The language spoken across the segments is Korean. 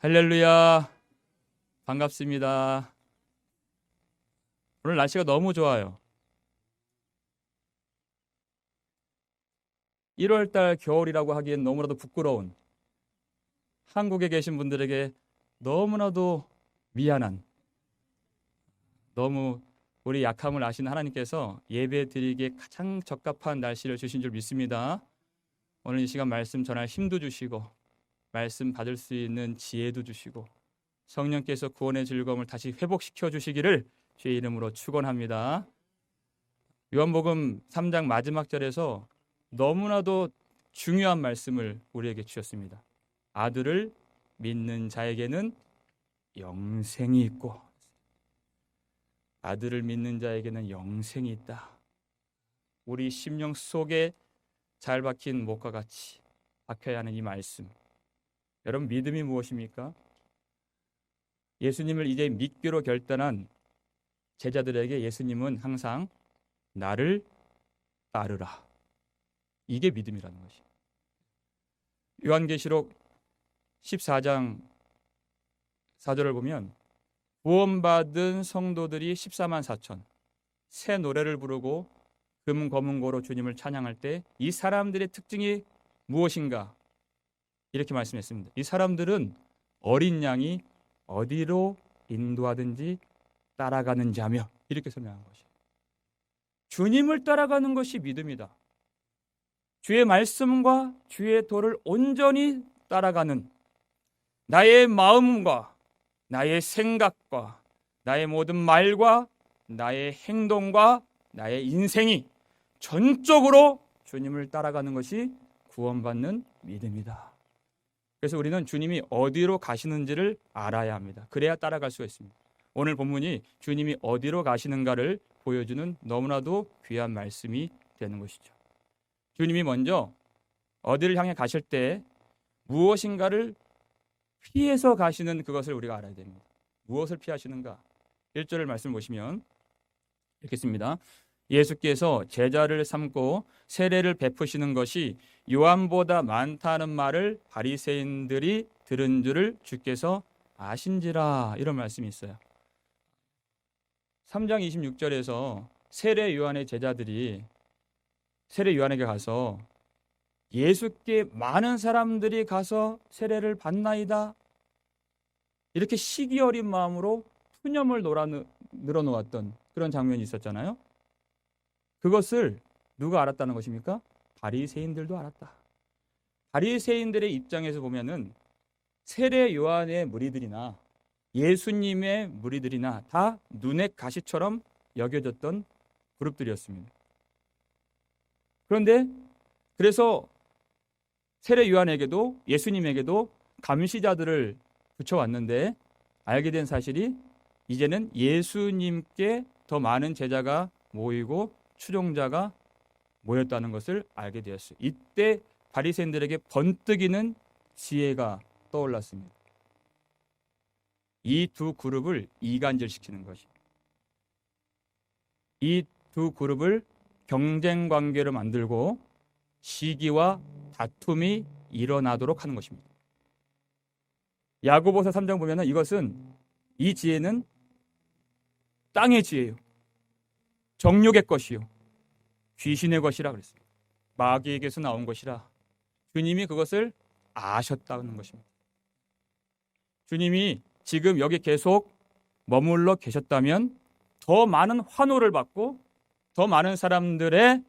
할렐루야. 반갑습니다. 오늘 날씨가 너무 좋아요. 1월달 겨울이라고 하기엔 너무나도 부끄러운, 한국에 계신 분들에게 너무나도 미안한, 너무 우리 약함을 아시는 하나님께서 예배 드리기에 가장 적합한 날씨를 주신 줄 믿습니다. 오늘 이 시간 말씀 전할 힘도 주시고 말씀 받을 수 있는 지혜도 주시고 성령께서 구원의 즐거움을 다시 회복시켜 주시기를 주의 이름으로 축원합니다. 요한복음 3장 마지막 절에서 너무나도 중요한 말씀을 우리에게 주셨습니다. 아들을 믿는 자에게는 영생이 있고, 아들을 믿는 자에게는 영생이 있다. 우리 심령 속에 잘 박힌 못과 같이 박혀야 하는 이 말씀. 여러분, 믿음이 무엇입니까? 예수님을 이제 믿기로 결단한 제자들에게 예수님은 항상 나를 따르라. 이게 믿음이라는 것이에요. 요한계시록 14장 4절을 보면 구원받은 성도들이 14만 4천 새 노래를 부르고 금 검은고로 주님을 찬양할 때 이 사람들의 특징이 무엇인가? 이렇게 말씀했습니다. 이 사람들은 어린 양이 어디로 인도하든지 따라가는 자며, 이렇게 설명한 것이에요. 주님을 따라가는 것이 믿음이다. 주의 말씀과 주의 도를 온전히 따라가는, 나의 마음과 나의 생각과 나의 모든 말과 나의 행동과 나의 인생이 전적으로 주님을 따라가는 것이 구원받는 믿음이다. 그래서 우리는 주님이 어디로 가시는지를 알아야 합니다. 그래야 따라갈 수가 있습니다. 오늘 본문이 주님이 어디로 가시는가를 보여주는 너무나도 귀한 말씀이 되는 것이죠. 주님이 먼저 어디를 향해 가실 때 무엇인가를 피해서 가시는 그것을 우리가 알아야 됩니다. 무엇을 피하시는가? 1절을 말씀 보시면 이렇게 씁니다. 예수께서 제자를 삼고 세례를 베푸시는 것이 요한보다 많다는 말을 바리새인들이 들은 줄을 주께서 아신지라, 이런 말씀이 있어요. 3장 26절에서 세례 요한의 제자들이 세례 요한에게 가서 예수께 많은 사람들이 가서 세례를 받나이다, 이렇게 시기 어린 마음으로 푸념을 늘어놓았던 그런 장면이 있었잖아요. 그것을 누가 알았다는 것입니까? 바리새인들도 알았다. 바리새인들의 입장에서 보면은 세례 요한의 무리들이나 예수님의 무리들이나 다 눈의 가시처럼 여겨졌던 그룹들이었습니다. 그런데 그래서 세례 요한에게도 예수님에게도 감시자들을 붙여왔는데 알게 된 사실이 이제는 예수님께 더 많은 제자가 모이고 추종자가 모였다는 것을 알게 되었어요. 이때 바리새인들에게 번뜩이는 지혜가 떠올랐습니다. 이 두 그룹을 이간질시키는 것입니다. 이 두 그룹을 경쟁 관계로 만들고 시기와 다툼이 일어나도록 하는 것입니다. 야고보서 3장 보면은 이 지혜는 땅의 지혜요, 정욕의 것이요, 귀신의 것이라 그랬습니다. 마귀에게서 나온 것이라 주님이 그것을 아셨다는 것입니다. 주님이 지금 여기 계속 머물러 계셨다면 더 많은 환호를 받고 더 많은 사람들의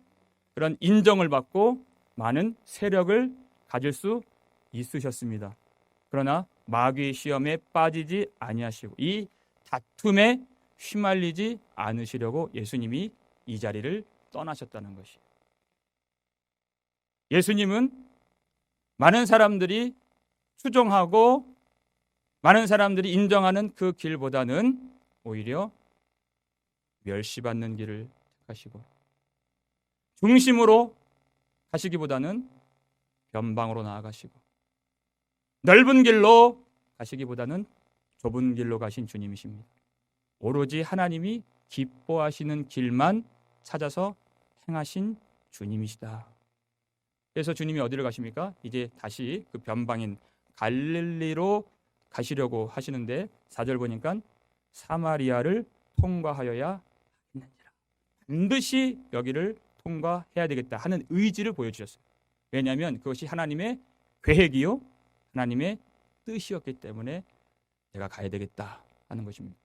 그런 인정을 받고 많은 세력을 가질 수 있으셨습니다. 그러나 마귀의 시험에 빠지지 아니하시고 이 다툼에 휘말리지 않으시려고 예수님이 이 자리를 떠나셨다는 것이. 예수님은 많은 사람들이 추종하고 많은 사람들이 인정하는 그 길보다는 오히려 멸시받는 길을 택하시고 중심으로 가시기보다는 변방으로 나아가시고 넓은 길로 가시기보다는 좁은 길로 가신 주님이십니다. 오로지 하나님이 기뻐하시는 길만 찾아서 행하신 주님이시다. 그래서 주님이 어디를 가십니까? 이제 다시 그 변방인 갈릴리로 가시려고 하시는데 4절 보니까 사마리아를 통과하여야 했느니라. 반드시 여기를 통과해야 되겠다 하는 의지를 보여주셨어요. 왜냐하면 그것이 하나님의 계획이요 하나님의 뜻이었기 때문에 내가 가야 되겠다 하는 것입니다.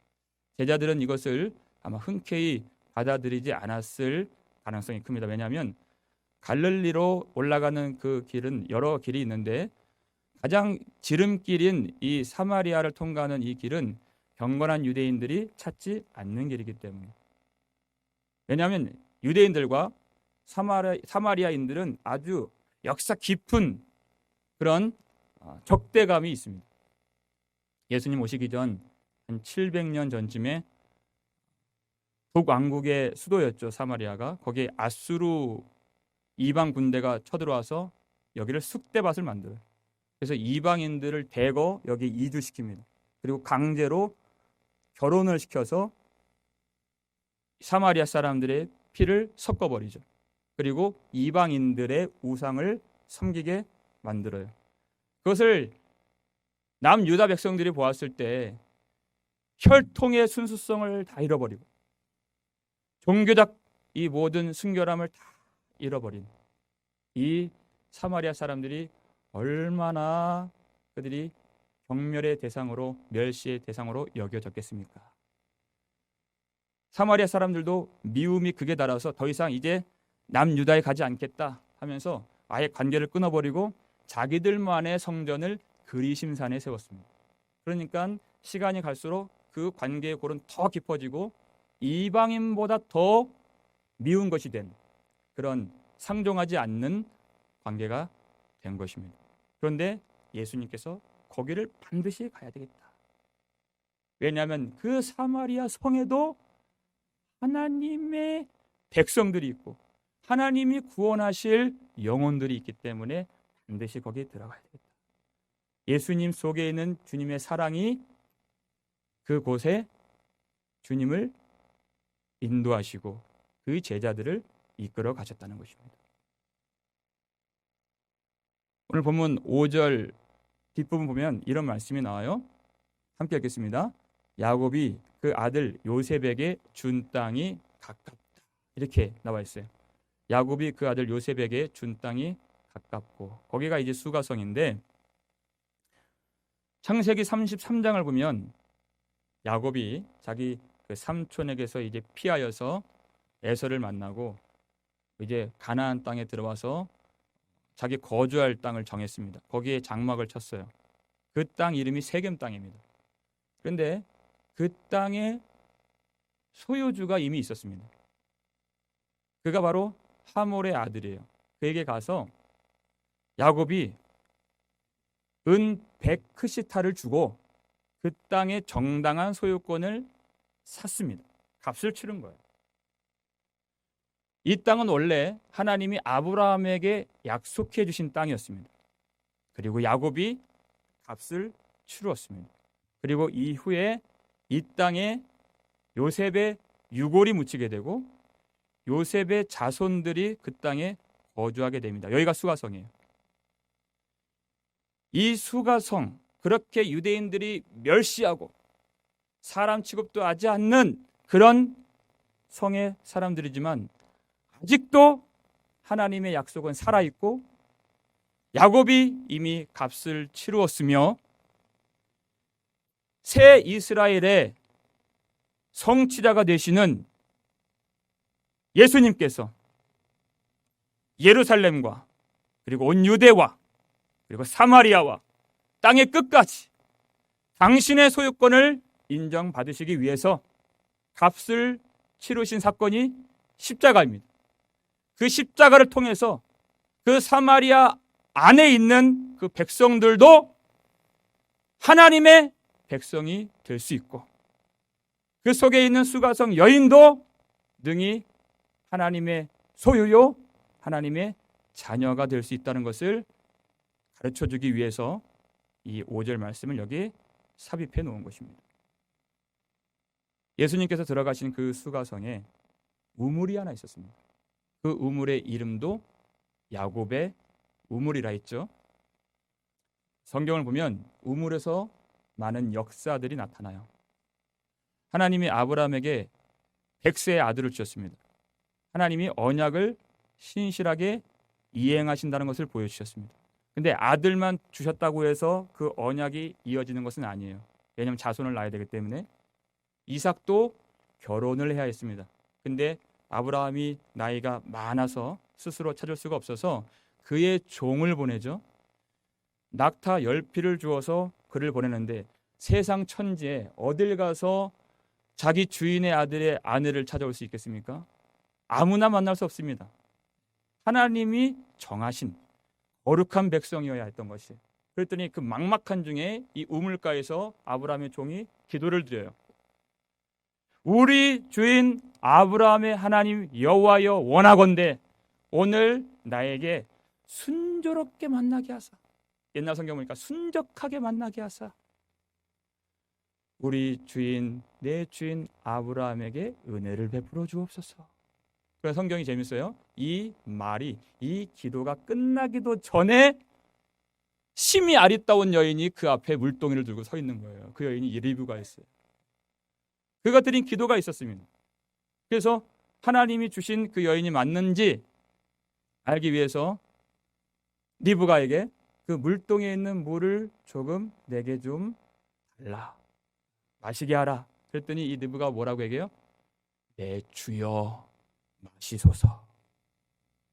제자들은 이것을 아마 흔쾌히 받아들이지 않았을 가능성이 큽니다. 왜냐하면 갈릴리로 올라가는 그 길은 여러 길이 있는데 가장 지름길인 이 사마리아를 통과하는 이 길은 경건한 유대인들이 찾지 않는 길이기 때문에. 왜냐하면 유대인들과 사마리아인들은 아주 역사 깊은 그런 적대감이 있습니다. 예수님 오시기 전 한 700년 전쯤에 북왕국의 수도였죠. 사마리아가. 거기에 아수르 이방 군대가 쳐들어와서 여기를 쑥대밭을 만들어요. 그래서 이방인들을 대거 여기 이주시킵니다. 그리고 강제로 결혼을 시켜서 사마리아 사람들의 피를 섞어버리죠. 그리고 이방인들의 우상을 섬기게 만들어요. 그것을 남유다 백성들이 보았을 때 혈통의 순수성을 다 잃어버리고 종교적 이 모든 순결함을 다 잃어버린 이 사마리아 사람들이 얼마나 그들이 경멸의 대상으로 멸시의 대상으로 여겨졌겠습니까? 사마리아 사람들도 미움이 극에 달아서 더 이상 이제 남유다에 가지 않겠다 하면서 아예 관계를 끊어버리고 자기들만의 성전을 그리심산에 세웠습니다. 그러니까 시간이 갈수록 그 관계의 골은 더 깊어지고 이방인보다 더 미운 것이 된 그런 상종하지 않는 관계가 된 것입니다. 그런데 예수님께서 거기를 반드시 가야 되겠다. 왜냐하면 그 사마리아 성에도 하나님의 백성들이 있고 하나님이 구원하실 영혼들이 있기 때문에 반드시 거기에 들어가야 되겠다. 예수님 속에 있는 주님의 사랑이 그곳에 주님을 인도하시고 그 제자들을 이끌어 가셨다는 것입니다. 오늘 본문 5절 뒷부분 보면 이런 말씀이 나와요. 함께 읽겠습니다. 야곱이 그 아들 요셉에게 준 땅이 가깝다. 이렇게 나와 있어요. 야곱이 그 아들 요셉에게 준 땅이 가깝고 거기가 이제 수가성인데 창세기 33장을 보면 야곱이 자기 그 삼촌에게서 이제 피하여서 에서를 만나고 이제 가나안 땅에 들어와서 자기 거주할 땅을 정했습니다. 거기에 장막을 쳤어요. 그 땅 이름이 세겜 땅입니다. 그런데 그 땅의 소유주가 이미 있었습니다. 그가 바로 하몰의 아들이에요. 그에게 가서 야곱이 은 100크시타를 주고 그 땅의 정당한 소유권을 샀습니다. 값을 치른 거예요. 이 땅은 원래 하나님이 아브라함에게 약속해 주신 땅이었습니다. 그리고 야곱이 값을 치루었습니다. 그리고 이후에 이 땅에 요셉의 유골이 묻히게 되고 요셉의 자손들이 그 땅에 거주하게 됩니다. 여기가 수가성이에요. 이 수가성, 그렇게 유대인들이 멸시하고 사람 취급도 하지 않는 그런 성의 사람들이지만 아직도 하나님의 약속은 살아있고 야곱이 이미 값을 치루었으며 새 이스라엘의 성취자가 되시는 예수님께서 예루살렘과 그리고 온 유대와 그리고 사마리아와 땅의 끝까지 당신의 소유권을 인정받으시기 위해서 값을 치르신 사건이 십자가입니다. 그 십자가를 통해서 그 사마리아 안에 있는 그 백성들도 하나님의 백성이 될 수 있고 그 속에 있는 수가성 여인도 능히 하나님의 소유요 하나님의 자녀가 될 수 있다는 것을 가르쳐주기 위해서 이 5절 말씀을 여기 삽입해 놓은 것입니다. 예수님께서 들어가신 그 수가성에 우물이 하나 있었습니다. 그 우물의 이름도 야곱의 우물이라 했죠. 성경을 보면 우물에서 많은 역사들이 나타나요. 하나님이 아브라함에게 100세의 아들을 주셨습니다. 하나님이 언약을 신실하게 이행하신다는 것을 보여주셨습니다. 근데 아들만 주셨다고 해서 그 언약이 이어지는 것은 아니에요. 왜냐하면 자손을 낳아야 되기 때문에. 이삭도 결혼을 해야 했습니다. 근데 아브라함이 나이가 많아서 스스로 찾을 수가 없어서 그의 종을 보내죠. 낙타 10피를 주어서 그를 보내는데 세상 천지에 어딜 가서 자기 주인의 아들의 아내를 찾아올 수 있겠습니까? 아무나 만날 수 없습니다. 하나님이 정하신 거룩한 백성이어야 했던 것이. 그랬더니 그 막막한 중에 이 우물가에서 아브라함의 종이 기도를 드려요. 우리 주인 아브라함의 하나님 여호와여, 원하건대 오늘 나에게 순조롭게 만나게 하사. 옛날 성경 보니까 순적하게 만나게 하사. 우리 주인, 내 주인 아브라함에게 은혜를 베풀어 주옵소서. 그래서 성경이 재밌어요. 이 말이, 이 기도가 끝나기도 전에 심히 아리따운 여인이 그 앞에 물동이를 들고 서 있는 거예요. 그 여인이 리브가였어요. 그가 드린 기도가 있었습니다. 그래서 하나님이 주신 그 여인이 맞는지 알기 위해서 리브가에게 그 물동에 있는 물을 조금 내게 좀 달라, 마시게 하라. 그랬더니 이 리브가 뭐라고 얘기해요? 내 주여 마시소서.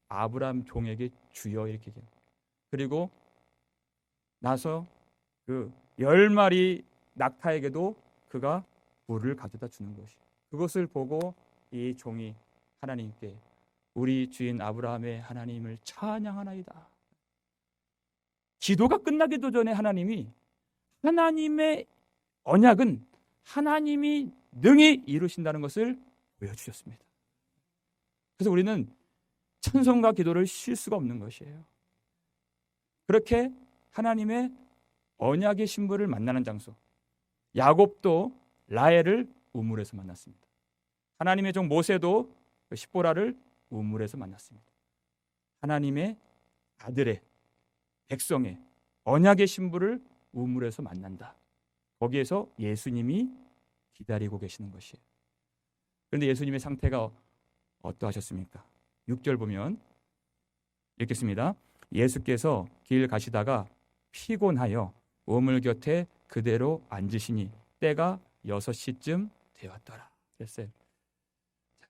아브라함 종에게 주여 이렇게 얘기해요. 그리고 나서 그 10마리 낙타에게도 그가 물을 가져다 주는 것이. 그것을 보고 이 종이 하나님께 우리 주인 아브라함의 하나님을 찬양하나이다. 기도가 끝나기도 전에 하나님의 언약은 하나님이 능히 이루신다는 것을 보여주셨습니다. 그래서 우리는 찬송과 기도를 쉴 수가 없는 것이에요. 그렇게 하나님의 언약의 신부를 만나는 장소. 야곱도 라헬을 우물에서 만났습니다. 하나님의 종 모세도 십보라를 우물에서 만났습니다. 하나님의 아들의 백성의 언약의 신부를 우물에서 만난다. 거기에서 예수님이 기다리고 계시는 것이에요. 그런데 예수님의 상태가 어떠하셨습니까? 6절 보면 읽겠습니다. 예수께서 길 가시다가 피곤하여 우물 곁에 그대로 앉으시니 때가 6시쯤 되었더라. 그랬어요.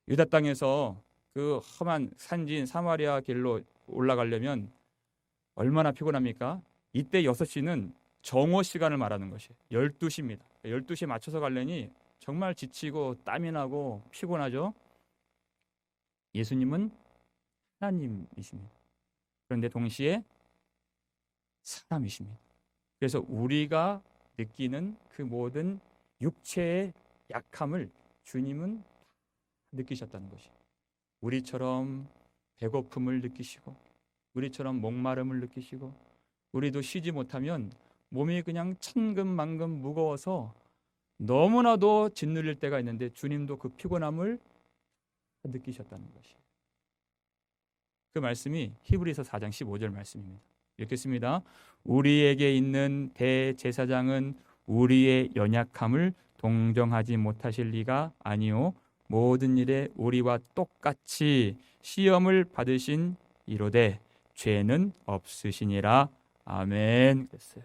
유다 땅에서 그 험한 산지인 사마리아 길로 올라가려면 얼마나 피곤합니까? 이때 6시는 정오 시간을 말하는 것이에요. 12시입니다. 12시에 맞춰서 가려니 정말 지치고 땀이 나고 피곤하죠. 예수님은 하나님이십니다. 그런데 동시에 사람이십니다. 그래서 우리가 느끼는 그 모든 육체의 약함을 주님은 느끼셨다는 것이. 우리처럼 배고픔을 느끼시고, 우리처럼 목마름을 느끼시고, 우리도 쉬지 못하면 몸이 그냥 천근만근 무거워서 너무나도 짓눌릴 때가 있는데 주님도 그 피곤함을 느끼셨다는 것이. 그 말씀이 히브리서 4장 15절 말씀입니다. 읽겠습니다. 우리에게 있는 대제사장은 우리의 연약함을 동정하지 못하실 리가 아니요 모든 일에 우리와 똑같이 시험을 받으신 이로되 죄는 없으시니라. 아멘. 그랬어요.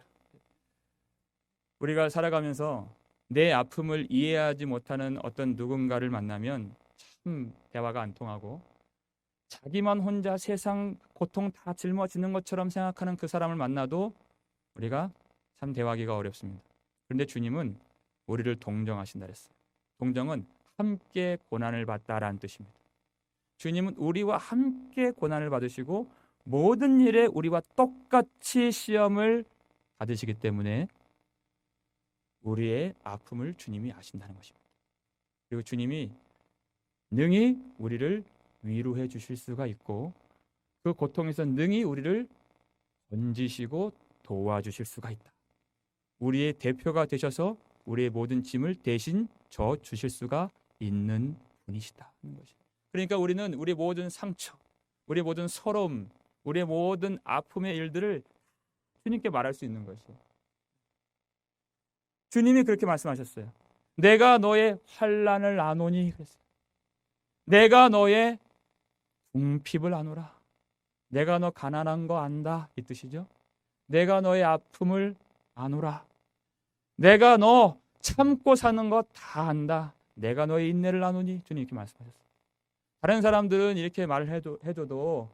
우리가 살아가면서 내 아픔을 이해하지 못하는 어떤 누군가를 만나면 참 대화가 안 통하고, 자기만 혼자 세상 고통 다 짊어지는 것처럼 생각하는 그 사람을 만나도 우리가 참 대화하기가 어렵습니다. 그런데 주님은 우리를 동정하신다 그랬어요. 동정은 함께 고난을 받다라는 뜻입니다. 주님은 우리와 함께 고난을 받으시고 모든 일에 우리와 똑같이 시험을 받으시기 때문에 우리의 아픔을 주님이 아신다는 것입니다. 그리고 주님이 능히 우리를 위로해 주실 수가 있고 그 고통에서 능히 우리를 건지시고 도와주실 수가 있다. 우리의 대표가 되셔서 우리의 모든 짐을 대신 져 주실 수가 있는 분이시다 하는 것이. 그러니까 우리는 우리 모든 상처, 우리 모든 서러움, 우리의 모든 아픔의 일들을 주님께 말할 수 있는 것이에요. 주님이 그렇게 말씀하셨어요. 내가 너의 환난을 아노니 그랬어요. 내가 너의 궁핍을 아노라. 내가 너 가난한 거 안다 이 뜻이죠. 내가 너의 아픔을 아노라. 내가 너 참고 사는 거 다 안다. 내가 너의 인내를 아노니 주님 이렇게 말씀하셨어요. 다른 사람들은 이렇게 말을 해줘도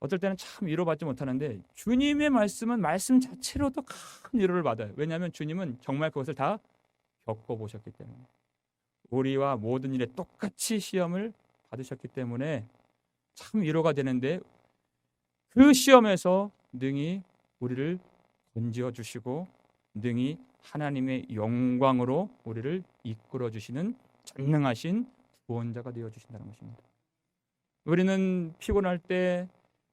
어떨 때는 참 위로받지 못하는데 주님의 말씀은 말씀 자체로도 큰 위로를 받아요. 왜냐하면 주님은 정말 그것을 다 겪어보셨기 때문에 우리와 모든 일에 똑같이 시험을 받으셨기 때문에 참 위로가 되는데 그 시험에서 능히 우리를 건지어 주시고 능히 하나님의 영광으로 우리를 이끌어 주시는 전능하신 구원자가 되어 주신다는 것입니다. 우리는 피곤할 때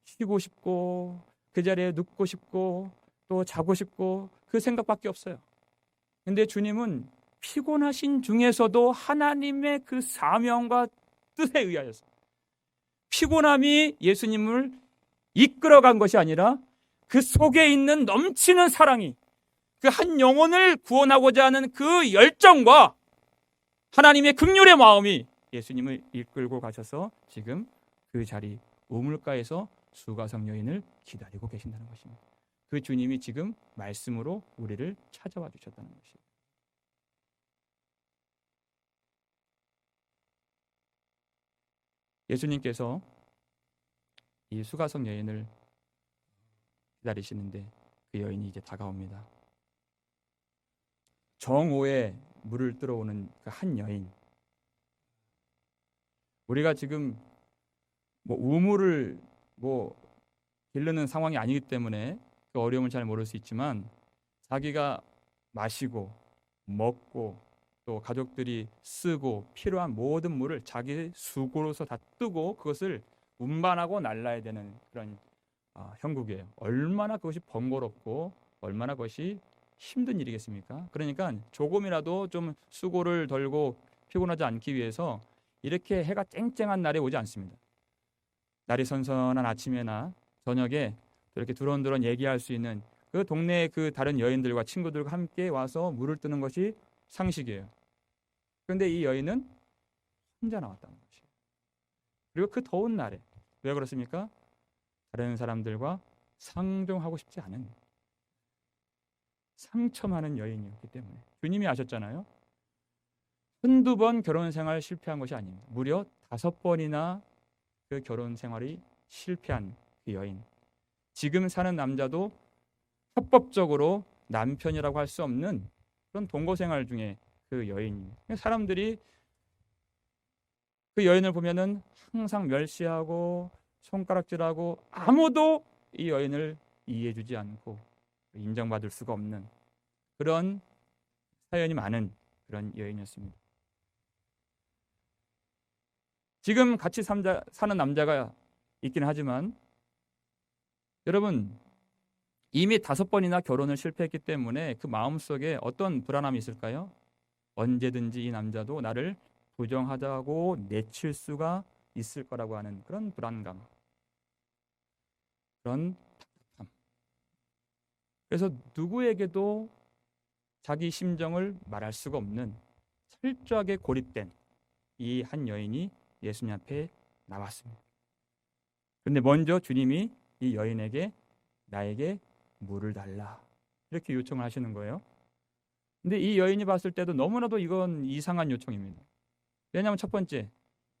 쉬고 싶고 그 자리에 눕고 싶고 또 자고 싶고 그 생각밖에 없어요. 근데 주님은 피곤하신 중에서도 하나님의 그 사명과 뜻에 의하여서 피곤함이 예수님을 이끌어간 것이 아니라 그 속에 있는 넘치는 사랑이 그 한 영혼을 구원하고자 하는 그 열정과 하나님의 긍휼의 마음이 예수님을 이끌고 가셔서 지금 그 자리 우물가에서 수가성 여인을 기다리고 계신다는 것입니다. 그 주님이 지금 말씀으로 우리를 찾아와 주셨다는 것입니다. 예수님께서 이 수가성 여인을 기다리시는데 그 여인이 이제 다가옵니다. 정오에 물을 들어오는 그 한 여인. 우리가 지금 우물을 기르는 상황이 아니기 때문에 그 어려움을 잘 모를 수 있지만 자기가 마시고 먹고 또 가족들이 쓰고 필요한 모든 물을 자기 수고로서 다 뜨고 그것을 운반하고 날라야 되는 그런 형국이에요. 얼마나 그것이 번거롭고 얼마나 그것이 힘든 일이겠습니까? 그러니까 조금이라도 좀 수고를 덜고 피곤하지 않기 위해서 이렇게 해가 쨍쨍한 날에 오지 않습니다. 날이 선선한 아침에나 저녁에 이렇게 두런두런 얘기할 수 있는 그 동네의 그 다른 여인들과 친구들과 함께 와서 물을 뜨는 것이 상식이에요. 그런데 이 여인은 혼자 나왔다는 것이에요. 그리고 그 더운 날에 왜 그렇습니까? 다른 사람들과 상종하고 싶지 않은 상처 많은 여인이었기 때문에 주님이 아셨잖아요. 한두 번 결혼 생활 실패한 것이 아닙니다. 무려 5번이나 그 결혼 생활이 실패한 그 여인. 지금 사는 남자도 합법적으로 남편이라고 할 수 없는 그런 동거 생활 중에 그 여인. 사람들이 그 여인을 보면은 항상 멸시하고 손가락질하고 아무도 이 여인을 이해해주지 않고 인정받을 수가 없는 그런 사연이 많은 그런 여인이었습니다. 지금 같이 사는 남자가 있긴 하지만 여러분 이미 5번이나 결혼을 실패했기 때문에 그 마음속에 어떤 불안함이 있을까요? 언제든지 이 남자도 나를 부정하다고 내칠 수가 있을 거라고 하는 그런 불안감, 그런 답답함. 그래서 누구에게도 자기 심정을 말할 수가 없는 철저하게 고립된 이 한 여인이 예수님 앞에 나왔습니다. 그런데 먼저 주님이 이 여인에게 나에게 물을 달라 이렇게 요청을 하시는 거예요. 근데 이 여인이 봤을 때도 너무나도 이건 이상한 요청입니다. 왜냐하면 첫 번째,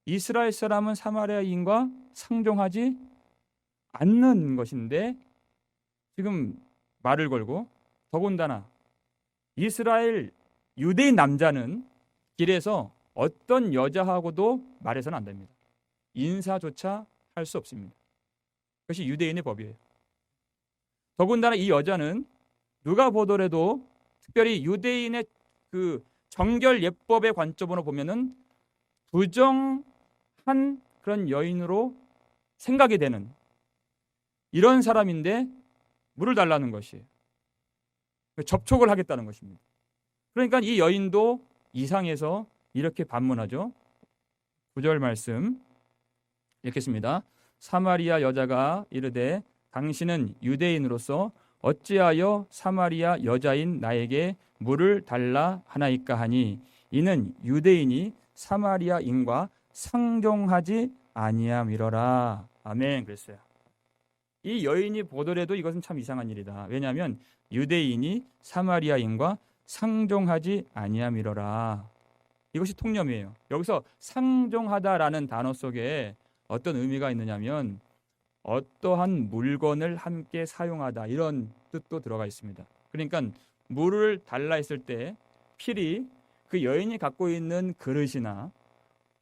이스라엘 사람은 사마리아인과 상종하지 않는 것인데 지금 말을 걸고 더군다나 이스라엘 유대인 남자는 길에서 어떤 여자하고도 말해서는 안 됩니다. 인사조차 할 수 없습니다. 그것이 유대인의 법이에요. 더군다나 이 여자는 누가 보더라도 특별히 유대인의 그 정결 예법의 관점으로 보면은 부정한 그런 여인으로 생각이 되는 이런 사람인데 물을 달라는 것이에요. 접촉을 하겠다는 것입니다. 그러니까 이 여인도 이상해서 이렇게 반문하죠. 9절 말씀 읽겠습니다. 사마리아 여자가 이르되 당신은 유대인으로서 어찌하여 사마리아 여자인 나에게 물을 달라 하나이까 하니 이는 유대인이 사마리아인과 상종하지 아니함이러라. 아멘. 그랬어요. 이 여인이 보더라도 이것은 참 이상한 일이다. 왜냐하면 유대인이 사마리아인과 상종하지 아니함이러라. 이것이 통념이에요. 여기서 상종하다라는 단어 속에 어떤 의미가 있느냐면 어떠한 물건을 함께 사용하다 이런 뜻도 들어가 있습니다. 그러니까 물을 달라 했을 때 필히 그 여인이 갖고 있는 그릇이나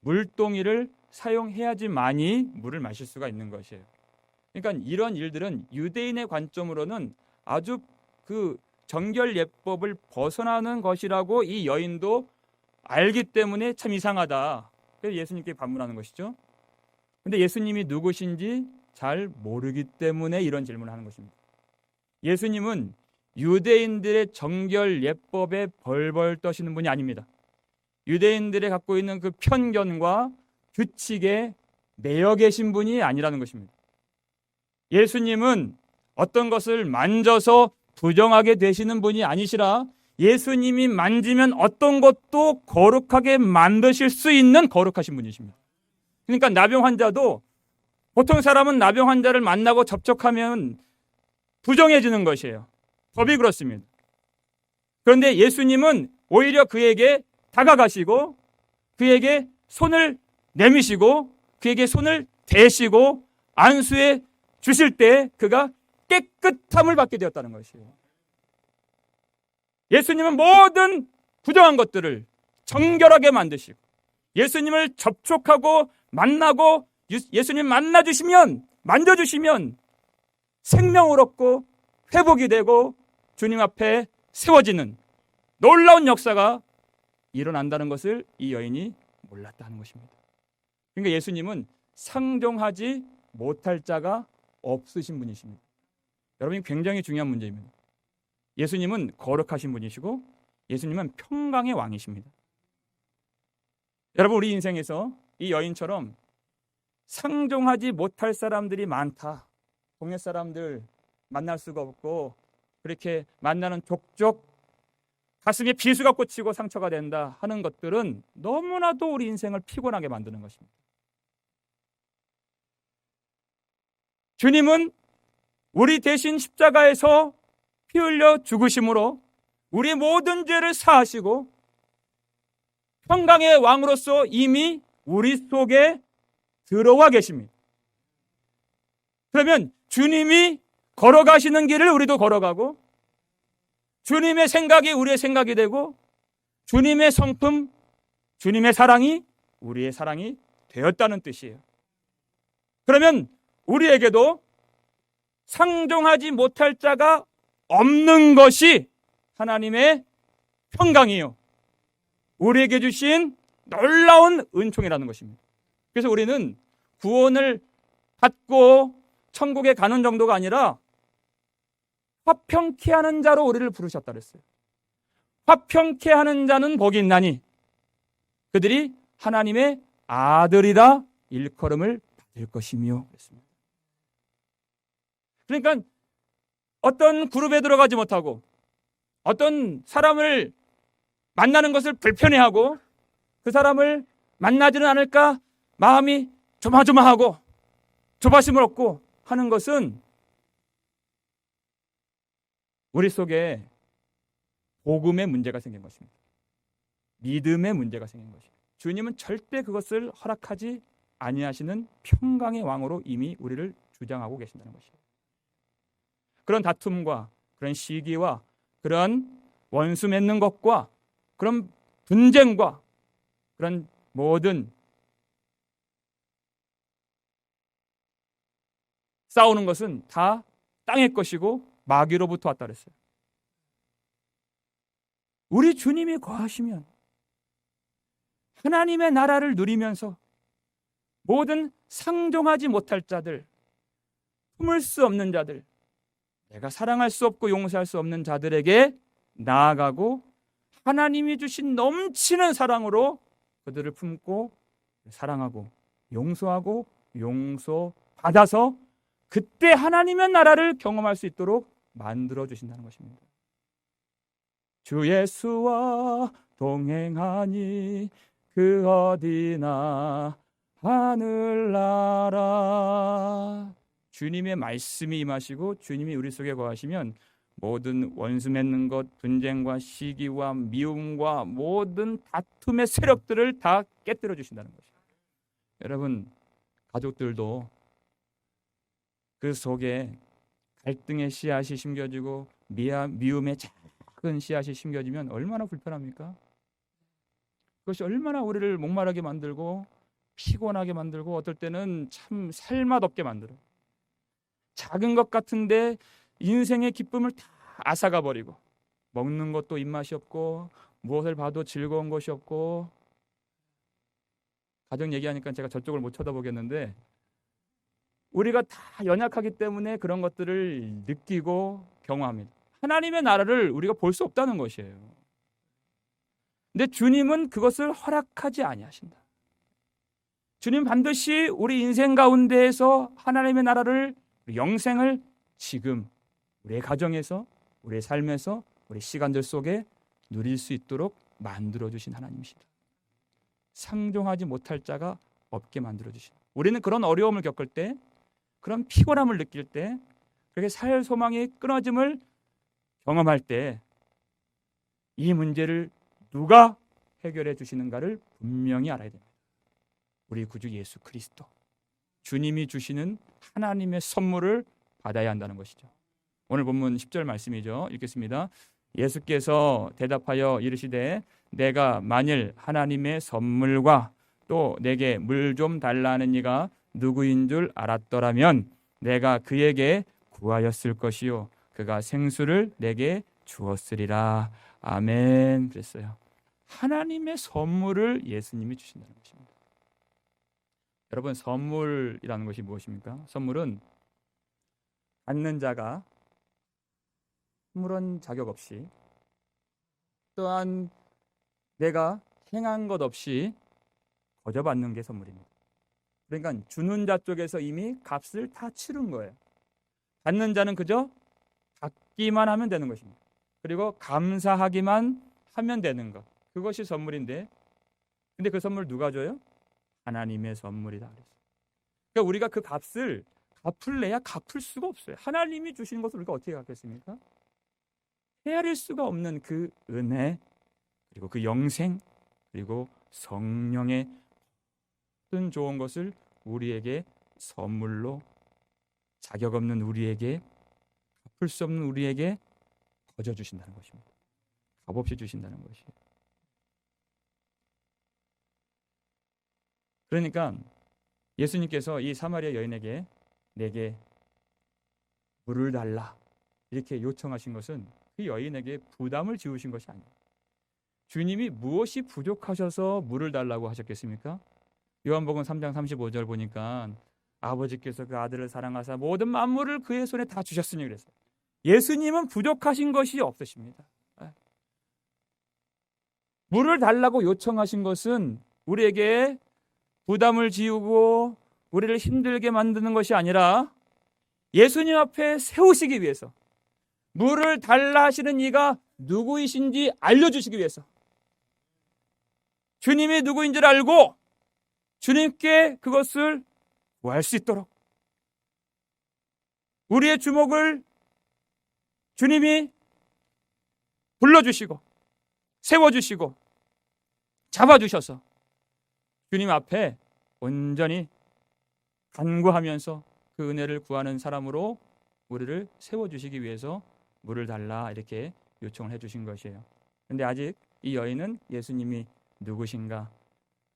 물동이를 사용해야지만이 물을 마실 수가 있는 것이에요. 그러니까 이런 일들은 유대인의 관점으로는 아주 그 정결 예법을 벗어나는 것이라고 이 여인도 알기 때문에 참 이상하다. 그래서 예수님께 반문하는 것이죠. 근데 예수님이 누구신지 잘 모르기 때문에 이런 질문을 하는 것입니다. 예수님은 유대인들의 정결 예법에 벌벌 떠시는 분이 아닙니다. 유대인들이 갖고 있는 그 편견과 규칙에 매여 계신 분이 아니라는 것입니다. 예수님은 어떤 것을 만져서 부정하게 되시는 분이 아니시라 예수님이 만지면 어떤 것도 거룩하게 만드실 수 있는 거룩하신 분이십니다. 그러니까 나병 환자도 보통 사람은 나병 환자를 만나고 접촉하면 부정해지는 것이에요. 법이 그렇습니다. 그런데 예수님은 오히려 그에게 다가가시고 그에게 손을 내미시고 그에게 손을 대시고 안수해 주실 때 그가 깨끗함을 받게 되었다는 것이에요. 예수님은 모든 부정한 것들을 정결하게 만드시고 예수님을 접촉하고 만나고 예수님 만나주시면 만져주시면 생명을 얻고 회복이 되고 주님 앞에 세워지는 놀라운 역사가 일어난다는 것을 이 여인이 몰랐다는 것입니다. 그러니까 예수님은 상종하지 못할 자가 없으신 분이십니다. 여러분 굉장히 중요한 문제입니다. 예수님은 거룩하신 분이시고 예수님은 평강의 왕이십니다. 여러분 우리 인생에서 이 여인처럼 상종하지 못할 사람들이 많다. 동네 사람들 만날 수가 없고 그렇게 만나는 족족 가슴에 비수가 꽂히고 상처가 된다 하는 것들은 너무나도 우리 인생을 피곤하게 만드는 것입니다. 주님은 우리 대신 십자가에서 피 흘려 죽으심으로 우리 모든 죄를 사하시고 평강의 왕으로서 이미 우리 속에 들어와 계십니다. 그러면 주님이 걸어가시는 길을 우리도 걸어가고 주님의 생각이 우리의 생각이 되고 주님의 성품, 주님의 사랑이 우리의 사랑이 되었다는 뜻이에요. 그러면 우리에게도 상종하지 못할 자가 없는 것이 하나님의 평강이요 우리에게 주신 놀라운 은총이라는 것입니다. 그래서 우리는 구원을 받고 천국에 가는 정도가 아니라 화평케 하는 자로 우리를 부르셨다 그랬어요. 화평케 하는 자는 복이 있나니 그들이 하나님의 아들이라 일컬음을 받을 것이며 그랬습니다. 그러니까 어떤 그룹에 들어가지 못하고 어떤 사람을 만나는 것을 불편해하고 그 사람을 만나지는 않을까 마음이 조마조마하고 조바심을 얻고 하는 것은 우리 속에 복음의 문제가 생긴 것입니다. 믿음의 문제가 생긴 것입니다. 주님은 절대 그것을 허락하지 아니하시는 평강의 왕으로 이미 우리를 주장하고 계신다는 것이에요. 그런 다툼과 그런 시기와 그런 원수 맺는 것과 그런 분쟁과 그런 모든 싸우는 것은 다 땅의 것이고 마귀로부터 왔다 그랬어요. 우리 주님이 거하시면 하나님의 나라를 누리면서 모든 상종하지 못할 자들, 품을 수 없는 자들, 내가 사랑할 수 없고 용서할 수 없는 자들에게 나아가고 하나님이 주신 넘치는 사랑으로 그들을 품고 사랑하고 용서하고 용서받아서 그때 하나님의 나라를 경험할 수 있도록 만들어 주신다는 것입니다. 주 예수와 동행하니 그 어디나 하늘나라. 주님의 말씀이 임하시고 주님이 우리 속에 거하시면 모든 원수 맺는 것, 분쟁과 시기와 미움과 모든 다툼의 세력들을 다 깨뜨려 주신다는 것입니다. 여러분, 가족들도 그 속에 갈등의 씨앗이 심겨지고 미움의 작은 씨앗이 심겨지면 얼마나 불편합니까? 그것이 얼마나 우리를 목마르게 만들고 피곤하게 만들고 어떨 때는 참 살맛없게 만들어요. 작은 것 같은데 인생의 기쁨을 다 앗아가 버리고, 먹는 것도 입맛이 없고 무엇을 봐도 즐거운 것이 없고. 가정 얘기하니까 제가 저쪽을 못 쳐다보겠는데, 우리가 다 연약하기 때문에 그런 것들을 느끼고 경험합니다. 하나님의 나라를 우리가 볼 수 없다는 것이에요. 근데 주님은 그것을 허락하지 아니하신다. 주님 반드시 우리 인생 가운데에서 하나님의 나라를, 영생을 지금 우리의 가정에서, 우리의 삶에서, 우리 시간들 속에 누릴 수 있도록 만들어주신 하나님이시다. 상종하지 못할 자가 없게 만들어주신. 우리는 그런 어려움을 겪을 때, 그런 피곤함을 느낄 때, 그렇게 살 소망의 끊어짐을 경험할 때 이 문제를 누가 해결해 주시는가를 분명히 알아야 됩니다. 우리 구주 예수 그리스도, 주님이 주시는 하나님의 선물을 받아야 한다는 것이죠. 오늘 본문 10절 말씀이죠. 읽겠습니다. 예수께서 대답하여 이르시되 내가 만일 하나님의 선물과 또 내게 물 좀 달라는 이가 누구인 줄 알았더라면 내가 그에게 구하였을 것이요 그가 생수를 내게 주었으리라. 아멘. 그랬어요. 하나님의 선물을 예수님이 주신다는 것입니다. 여러분, 선물이라는 것이 무엇입니까? 선물은 받는 자가 아무런 자격 없이, 또한 내가 행한 것 없이 거저 받는 게 선물입니다. 그러니까 주는 자 쪽에서 이미 값을 다 치른 거예요. 받는 자는 그저 받기만 하면 되는 것입니다. 그리고 감사하기만 하면 되는 것, 그것이 선물인데, 근데 그 선물 누가 줘요? 하나님의 선물이다 그랬어요. 그러니까 우리가 그 값을 갚을래야 갚을 수가 없어요. 하나님이 주시는 것을 우리가 어떻게 갚겠습니까? 헤아릴 수가 없는 그 은혜, 그리고 그 영생, 그리고 성령의 모든 좋은 것을 우리에게 선물로, 자격 없는 우리에게, 갚을 수 없는 우리에게 거저 주신다는 것입니다. 값없이 주신다는 것이에요. 그러니까 예수님께서 이 사마리아 여인에게 내게 물을 달라 이렇게 요청하신 것은 그 여인에게 부담을 지우신 것이 아니에요. 주님이 무엇이 부족하셔서 물을 달라고 하셨겠습니까? 요한복음 3장 35절 보니까 아버지께서 그 아들을 사랑하사 모든 만물을 그의 손에 다 주셨으니 그랬어요. 예수님은 부족하신 것이 없으십니다. 물을 달라고 요청하신 것은 우리에게 부담을 지우고 우리를 힘들게 만드는 것이 아니라 예수님 앞에 세우시기 위해서, 물을 달라 하시는 이가 누구이신지 알려주시기 위해서, 주님이 누구인 줄 알고 주님께 그것을 구할 수 있도록 우리의 주목을 주님이 불러주시고 세워주시고 잡아주셔서 주님 앞에 온전히 간구하면서 그 은혜를 구하는 사람으로 우리를 세워주시기 위해서 물을 달라 이렇게 요청을 해주신 것이에요. 그런데 아직 이 여인은 예수님이 누구신가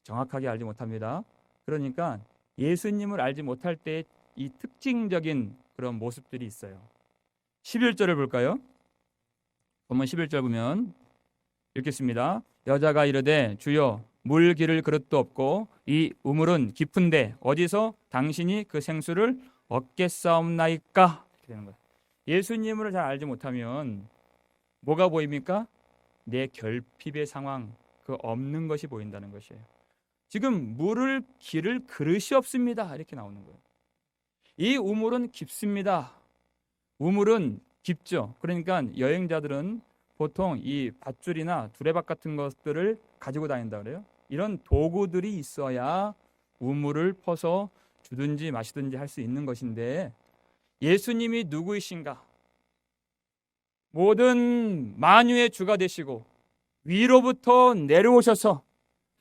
정확하게 알지 못합니다. 그러니까 예수님을 알지 못할 때 이 특징적인 그런 모습들이 있어요. 11절을 볼까요? 본문 11절 보면 읽겠습니다. 여자가 이르되 주여 물 기를 그릇도 없고 이 우물은 깊은데 어디서 당신이 그 생수를 얻겠사옵나이까? 이렇게 되는 거예요. 예수님을 잘 알지 못하면 뭐가 보입니까? 내 결핍의 상황, 그 없는 것이 보인다는 것이에요. 지금 물을 기를 그릇이 없습니다. 이렇게 나오는 거예요. 이 우물은 깊습니다. 우물은 깊죠. 그러니까 여행자들은 보통 이 밧줄이나 두레박 같은 것들을 가지고 다닌다 그래요. 이런 도구들이 있어야 우물을 퍼서 주든지 마시든지 할 수 있는 것인데, 예수님이 누구이신가? 모든 만유의 주가 되시고 위로부터 내려오셔서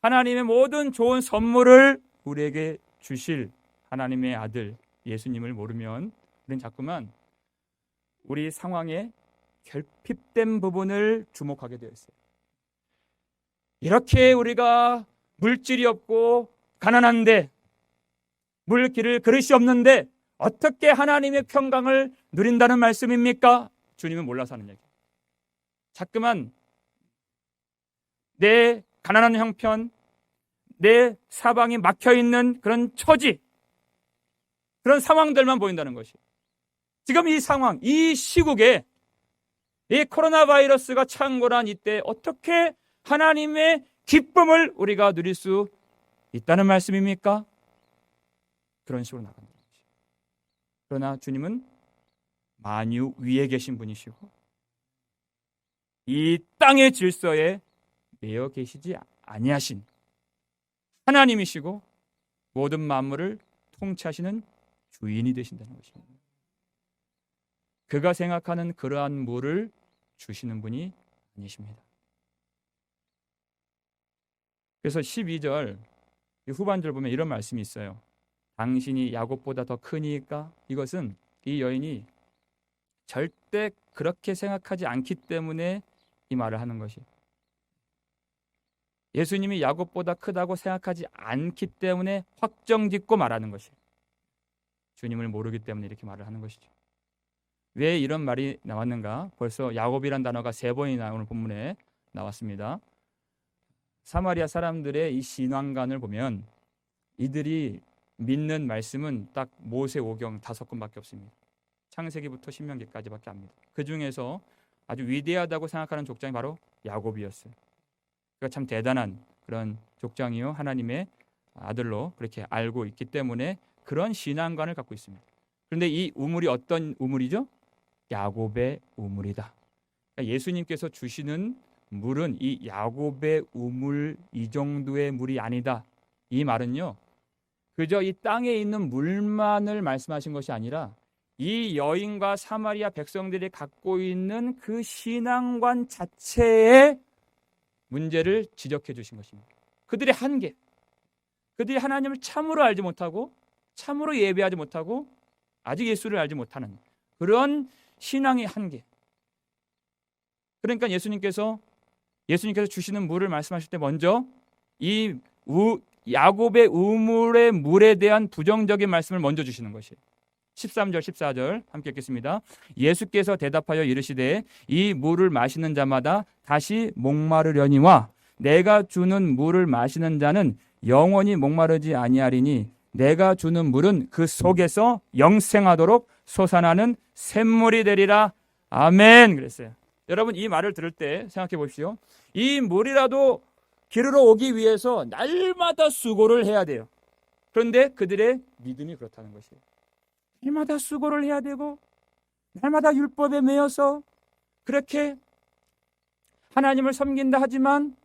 하나님의 모든 좋은 선물을 우리에게 주실 하나님의 아들 예수님을 모르면 우리는 자꾸만 우리 상황에 결핍된 부분을 주목하게 되어 있어요. 이렇게 우리가 물질이 없고 가난한데, 물 기를 그릇이 없는데 어떻게 하나님의 평강을 누린다는 말씀입니까? 주님은 몰라서 하는 얘기. 자꾸만 내 가난한 형편, 내 사방이 막혀있는 그런 처지, 그런 상황들만 보인다는 것이. 지금 이 상황, 이 시국에 이 코로나 바이러스가 창궐한 이때 어떻게 하나님의 기쁨을 우리가 누릴 수 있다는 말씀입니까? 그런 식으로 나간다는 것이. 그러나 주님은 만유 위에 계신 분이시고 이 땅의 질서에 매여 계시지 아니하신 하나님이시고 모든 만물을 통치하시는 주인이 되신다는 것입니다. 그가 생각하는 그러한 물을 주시는 분이 아니십니다. 그래서 12절 후반절 보면 이런 말씀이 있어요. 당신이 야곱보다 더 크니까. 이것은 이 여인이 절대 그렇게 생각하지 않기 때문에 이 말을 하는 것이에요. 예수님이 야곱보다 크다고 생각하지 않기 때문에 확정짓고 말하는 것이에요. 주님을 모르기 때문에 이렇게 말을 하는 것이죠. 왜 이런 말이 나왔는가? 벌써 야곱이란 단어가 3번이나 오늘 본문에 나왔습니다. 사마리아 사람들의 이 신앙관을 보면 이들이 믿는 말씀은 딱 모세오경 5권밖에 없습니다. 창세기부터 신명기까지밖에 안 믿어요. 그 중에서 아주 위대하다고 생각하는 족장이 바로 야곱이었어요. 그러니까 참 대단한 그런 족장이요, 하나님의 아들로 그렇게 알고 있기 때문에 그런 신앙관을 갖고 있습니다. 그런데 이 우물이 어떤 우물이죠? 야곱의 우물이다. 그러니까 예수님께서 주시는 물은 이 야곱의 우물, 이 정도의 물이 아니다. 이 말은요, 그저 이 땅에 있는 물만을 말씀하신 것이 아니라 이 여인과 사마리아 백성들이 갖고 있는 그 신앙관 자체의 문제를 지적해 주신 것입니다. 그들의 한계, 그들이 하나님을 참으로 알지 못하고 참으로 예배하지 못하고 아직 예수를 알지 못하는 그런 신앙의 한계. 그러니까 예수님께서 주시는 물을 말씀하실 때 먼저 이 야곱의 우물의 물에 대한 부정적인 말씀을 먼저 주시는 것이에요. 13절 14절 함께 읽겠습니다. 예수께서 대답하여 이르시되 이 물을 마시는 자마다 다시 목마르려니와 내가 주는 물을 마시는 자는 영원히 목마르지 아니하리니 내가 주는 물은 그 속에서 영생하도록 솟아나는 샘물이 되리라. 아멘. 그랬어요. 여러분, 이 말을 들을 때 생각해 보십시오. 이 물이라도 기르러 오기 위해서 날마다 수고를 해야 돼요. 그런데 그들의 믿음이 그렇다는 것이에요. 날마다 수고를 해야 되고 날마다 율법에 매여서 그렇게 하나님을 섬긴다 하지만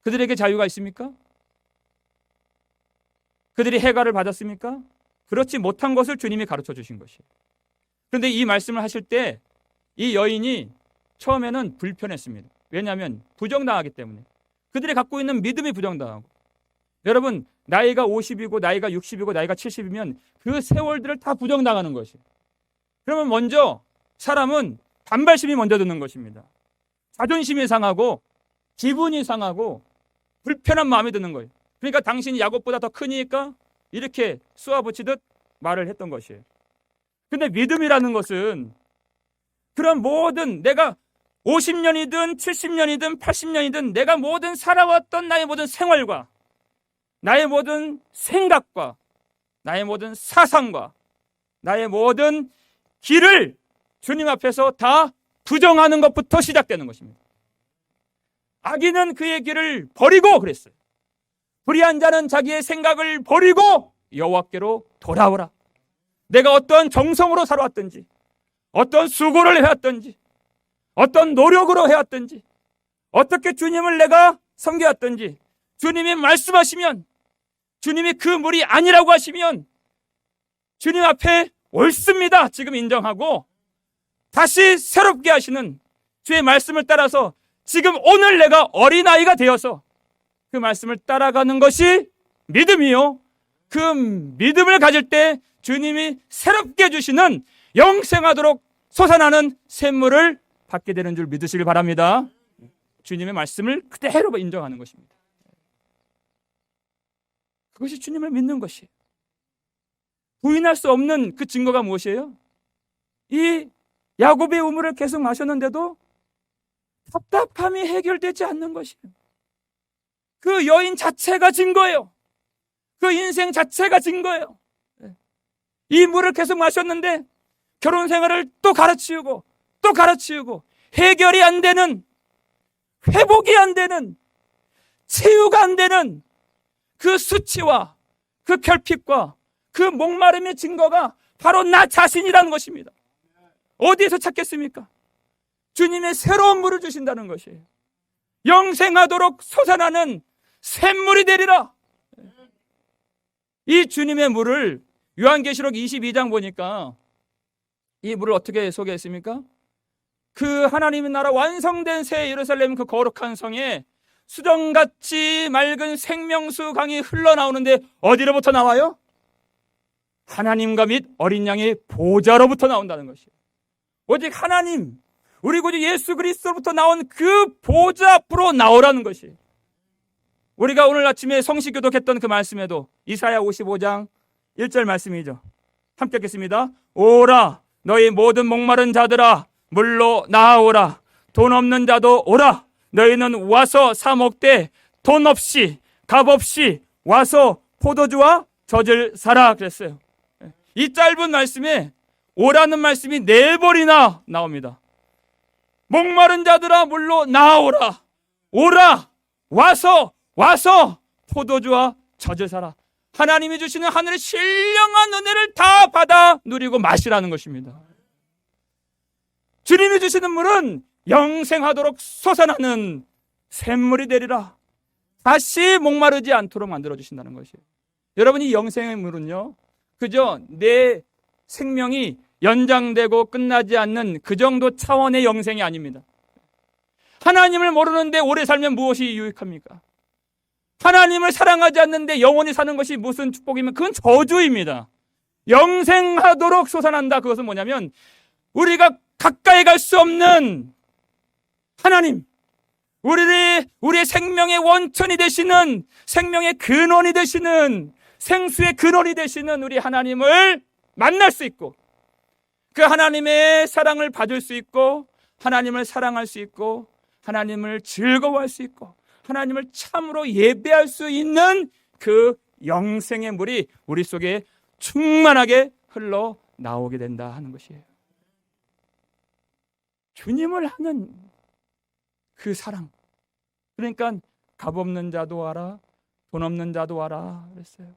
그들에게 자유가 있습니까? 그들이 해가를 받았습니까? 그렇지 못한 것을 주님이 가르쳐 주신 것이에요. 그런데 이 말씀을 하실 때 이 여인이 처음에는 불편했습니다. 왜냐하면 부정당하기 때문에. 그들이 갖고 있는 믿음이 부정당하고. 여러분, 나이가 50이고 나이가 60이고 나이가 70이면 그 세월들을 다 부정당하는 것이에요. 그러면 먼저 사람은 반발심이 먼저 드는 것입니다. 자존심이 상하고 기분이 상하고 불편한 마음이 드는 거예요. 그러니까 당신이 야곱보다 더 크니까 이렇게 쏘아붙이듯 말을 했던 것이에요. 근데 믿음이라는 것은 그런 모든 내가 50년이든 70년이든 80년이든 내가 모든 살아왔던 나의 모든 생활과 나의 모든 생각과 나의 모든 사상과 나의 모든 길을 주님 앞에서 다 부정하는 것부터 시작되는 것입니다. 악인은 그의 길을 버리고 그랬어요. 불의한 자는 자기의 생각을 버리고 여호와께로 돌아오라. 내가 어떠한 정성으로 살아왔든지 어떤 수고를 해왔든지, 어떤 노력으로 해왔든지, 어떻게 주님을 내가 섬겨왔든지, 주님이 말씀하시면, 주님이 그 물이 아니라고 하시면 주님 앞에 옳습니다 지금 인정하고 다시 새롭게 하시는 주의 말씀을 따라서 지금 오늘 내가 어린아이가 되어서 그 말씀을 따라가는 것이 믿음이요, 그 믿음을 가질 때 주님이 새롭게 주시는 영생하도록 솟아나는 샘물을 받게 되는 줄 믿으시길 바랍니다. 주님의 말씀을 그대로 인정하는 것입니다. 그것이 주님을 믿는 것이에요. 부인할 수 없는 그 증거가 무엇이에요? 이 야곱의 우물을 계속 마셨는데도 답답함이 해결되지 않는 것이에요. 그 여인 자체가 증거예요. 그 인생 자체가 증거예요. 이 물을 계속 마셨는데 결혼 생활을 또 갈아치우고 또 갈아치우고 해결이 안 되는, 회복이 안 되는, 치유가 안 되는 그 수치와 그 결핍과 그 목마름의 증거가 바로 나 자신이라는 것입니다. 어디에서 찾겠습니까? 주님의 새로운 물을 주신다는 것이에요. 영생하도록 솟아나는 샘물이 되리라. 이 주님의 물을 요한계시록 22장 보니까 이 물을 어떻게 소개했습니까? 그 하나님의 나라 완성된 새 예루살렘 그 거룩한 성에 수정같이 맑은 생명수 강이 흘러나오는데 어디로부터 나와요? 하나님과 및 어린 양의 보좌로부터 나온다는 것이에요. 오직 하나님, 우리 구주 예수 그리스도로부터 나온 그 보좌 앞으로 나오라는 것이에요. 우리가 오늘 아침에 성시교독했던 그 말씀에도 이사야 55장 1절 말씀이죠. 함께 읽겠습니다. 오라 너희 모든 목마른 자들아 물로 나아오라. 돈 없는 자도 오라. 너희는 와서 사 먹되 돈 없이 값 없이 와서 포도주와 젖을 사라 그랬어요. 이 짧은 말씀에 오라는 말씀이 4번이나 나옵니다. 목마른 자들아 물로 나아오라. 오라. 와서 포도주와 젖을 사라. 하나님이 주시는 하늘의 신령한 은혜를 다 받아 누리고 마시라는 것입니다. 주님이 주시는 물은 영생하도록 솟아나는 샘물이 되리라. 다시 목마르지 않도록 만들어주신다는 것이에요. 여러분, 이 영생의 물은요, 그저 내 생명이 연장되고 끝나지 않는 그 정도 차원의 영생이 아닙니다. 하나님을 모르는데 오래 살면 무엇이 유익합니까? 하나님을 사랑하지 않는데 영원히 사는 것이 무슨 축복이면 그건 저주입니다. 영생하도록 솟아난다. 그것은 뭐냐면 우리가 가까이 갈 수 없는 하나님, 우리의 생명의 원천이 되시는, 생명의 근원이 되시는, 생수의 근원이 되시는 우리 하나님을 만날 수 있고, 그 하나님의 사랑을 받을 수 있고, 하나님을 사랑할 수 있고, 하나님을 즐거워할 수 있고, 하나님을 참으로 예배할 수 있는 그 영생의 물이 우리 속에 충만하게 흘러 나오게 된다 하는 것이에요. 주님을 하는 그 사랑. 그러니까 값 없는 자도 와라, 돈 없는 자도 와라 그랬어요.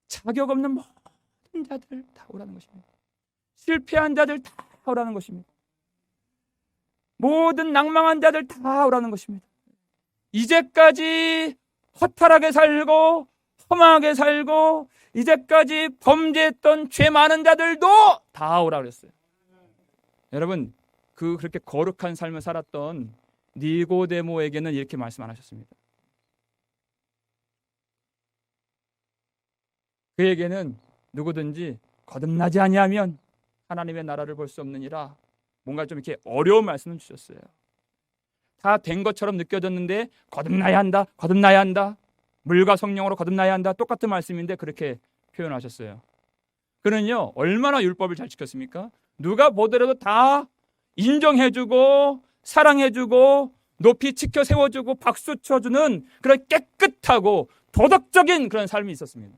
자격 없는 모든 자들 다 오라는 것입니다. 실패한 자들 다 오라는 것입니다. 모든 낭망한 자들 다 오라는 것입니다. 이제까지 허탈하게 살고 험하게 살고 이제까지 범죄했던 죄 많은 자들도 다 오라 그랬어요. 여러분, 그렇게 거룩한 삶을 살았던 니고데모에게는 이렇게 말씀 안 하셨습니다. 그에게는 누구든지 거듭나지 아니하면 하나님의 나라를 볼 수 없느니라, 뭔가 좀 이렇게 어려운 말씀을 주셨어요. 다 된 것처럼 느껴졌는데 거듭나야 한다. 물과 성령으로 거듭나야 한다. 똑같은 말씀인데 그렇게 표현하셨어요. 그는요, 얼마나 율법을 잘 지켰습니까? 누가 보더라도 다 인정해주고 사랑해주고 높이 지켜 세워주고 박수 쳐주는 그런 깨끗하고 도덕적인 그런 삶이 있었습니다.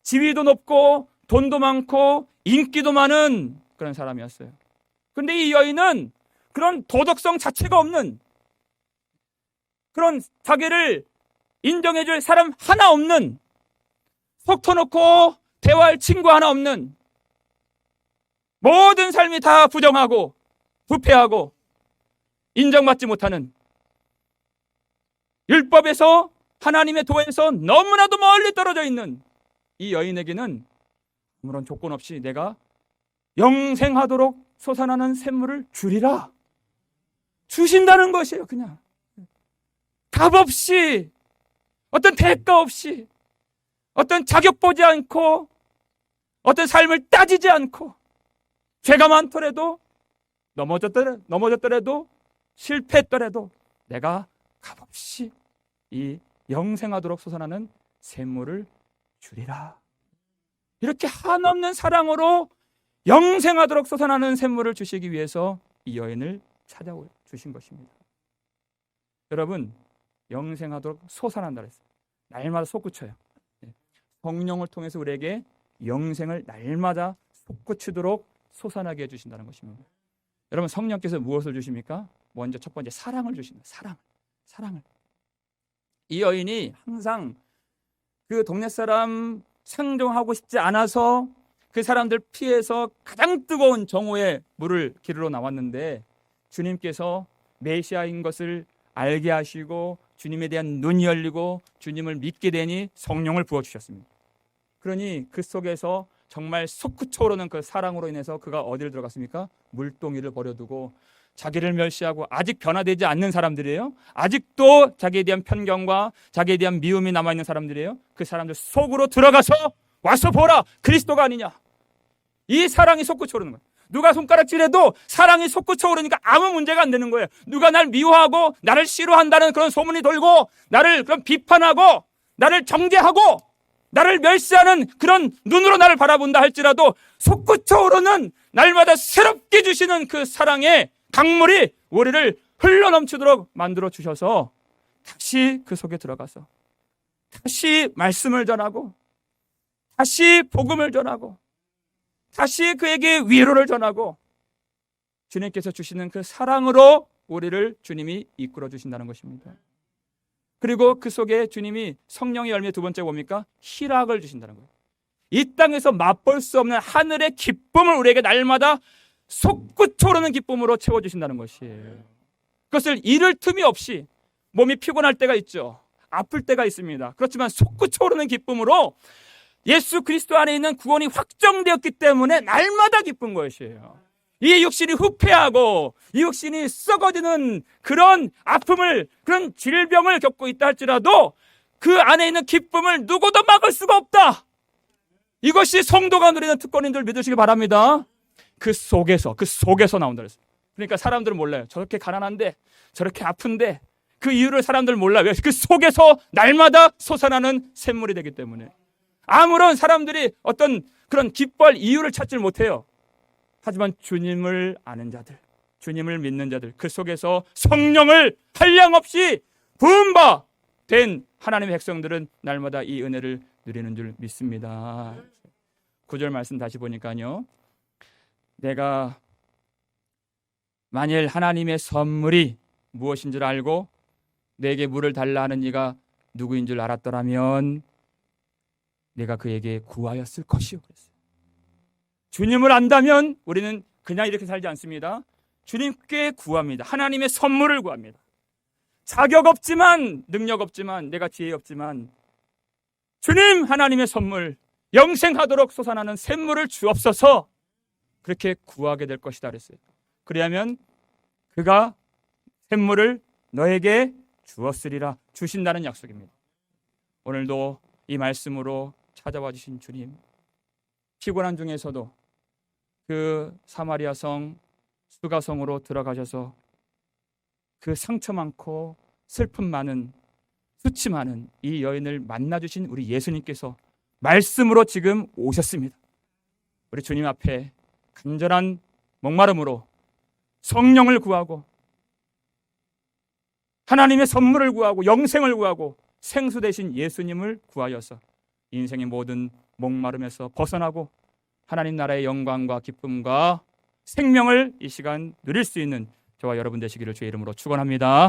지위도 높고 돈도 많고 인기도 많은 그런 사람이었어요. 그런데 이 여인은 그런 도덕성 자체가 없는, 그런 자기를 인정해줄 사람 하나 없는, 속 터놓고 대화할 친구 하나 없는, 모든 삶이 다 부정하고 부패하고 인정받지 못하는, 율법에서 하나님의 도에서 너무나도 멀리 떨어져 있는 이 여인에게는 아무런 조건 없이 내가 영생하도록 솟아나는 샘물을 주리라 주신다는 것이에요. 그냥 값 없이, 어떤 대가 없이, 어떤 자격 보지 않고, 어떤 삶을 따지지 않고, 죄가 많더라도, 넘어졌더라도, 실패했더라도 내가 값없이 이 영생하도록 솟아나는 샘물을 주리라. 이렇게 한없는 사랑으로 영생하도록 솟아나는 샘물을 주시기 위해서 이 여인을 찾아주신 것입니다. 여러분, 영생하도록 솟아난다 그랬어요. 날마다 솟구쳐요. 성령을 통해서 우리에게 영생을 날마다 솟구치도록 솟아나게 해주신다는 것입니다. 여러분, 성령께서 무엇을 주십니까? 먼저 첫 번째 사랑을 주십니다. 사랑을. 이 여인이 항상 그 동네 사람 상종하고 싶지 않아서 그 사람들 피해서 가장 뜨거운 정오의 물을 기르러 나왔는데, 주님께서 메시아인 것을 알게 하시고 주님에 대한 눈이 열리고 주님을 믿게 되니 성령을 부어주셨습니다. 그러니 그 속에서 정말 솟구쳐 오르는 그 사랑으로 인해서 그가 어디를 들어갔습니까? 물동이를 버려두고, 자기를 멸시하고 아직 변화되지 않는 사람들이에요. 아직도 자기에 대한 편견과 자기에 대한 미움이 남아있는 사람들이에요. 그 사람들 속으로 들어가서 와서 보라, 그리스도가 아니냐. 이 사랑이 솟구쳐 오르는 거예요. 누가 손가락질해도 사랑이 솟구쳐 오르니까 아무 문제가 안 되는 거예요. 누가 날 미워하고 나를 싫어한다는 그런 소문이 돌고, 나를 그런 비판하고 나를 정죄하고 나를 멸시하는 그런 눈으로 나를 바라본다 할지라도, 솟구쳐 오르는 날마다 새롭게 주시는 그 사랑의 강물이 우리를 흘러넘치도록 만들어 주셔서 다시 그 속에 들어가서 다시 말씀을 전하고, 다시 복음을 전하고, 다시 그에게 위로를 전하고, 주님께서 주시는 그 사랑으로 우리를 주님이 이끌어 주신다는 것입니다. 그리고 그 속에 주님이 성령의 열매 두 번째 뭡니까? 희락을 주신다는 거예요. 이 땅에서 맛볼 수 없는 하늘의 기쁨을 우리에게 날마다 솟구쳐 오르는 기쁨으로 채워주신다는 것이에요. 그것을 잃을 틈이 없이, 몸이 피곤할 때가 있죠. 아플 때가 있습니다. 그렇지만 솟구쳐 오르는 기쁨으로 예수 그리스도 안에 있는 구원이 확정되었기 때문에 날마다 기쁜 것이에요. 이 육신이 후패하고 이 육신이 썩어지는 그런 아픔을, 그런 질병을 겪고 있다 할지라도 그 안에 있는 기쁨을 누구도 막을 수가 없다. 이것이 성도가 누리는 특권인 줄 믿으시기 바랍니다. 그 속에서 나온다 그랬어요. 그러니까 사람들은 몰라요. 저렇게 가난한데, 저렇게 아픈데 그 이유를 사람들은 몰라요. 왜? 그 속에서 날마다 솟아나는 샘물이 되기 때문에. 아무런 사람들이 어떤 그런 기뻐할 이유를 찾지 못해요. 하지만 주님을 아는 자들, 주님을 믿는 자들, 그 속에서 성령을 한량없이 부은 바 된 하나님의 백성들은 날마다 이 은혜를 누리는 줄 믿습니다. 9절 말씀 다시 보니까요, 내가 만일 하나님의 선물이 무엇인 줄 알고 내게 물을 달라 하는 이가 누구인 줄 알았더라면 내가 그에게 구하였을 것이요. 주님을 안다면 우리는 그냥 이렇게 살지 않습니다. 주님께 구합니다. 하나님의 선물을 구합니다. 자격 없지만, 능력 없지만, 내가 지혜 없지만 주님 하나님의 선물, 영생하도록 솟아나는 샘물을 주옵소서, 그렇게 구하게 될 것이다 그랬어요. 그리하면 그가 샘물을 너에게 주었으리라, 주신다는 약속입니다. 오늘도 이 말씀으로 찾아와 주신 주님, 피곤한 중에서도 그 사마리아 성 수가성으로 들어가셔서 그 상처 많고 슬픔 많은, 수치 많은 이 여인을 만나주신 우리 예수님께서 말씀으로 지금 오셨습니다. 우리 주님 앞에 간절한 목마름으로 성령을 구하고 하나님의 선물을 구하고 영생을 구하고 생수 되신 예수님을 구하여서 인생의 모든 목마름에서 벗어나고 하나님 나라의 영광과 기쁨과 생명을 이 시간 누릴 수 있는 저와 여러분 되시기를 주의 이름으로 축원합니다.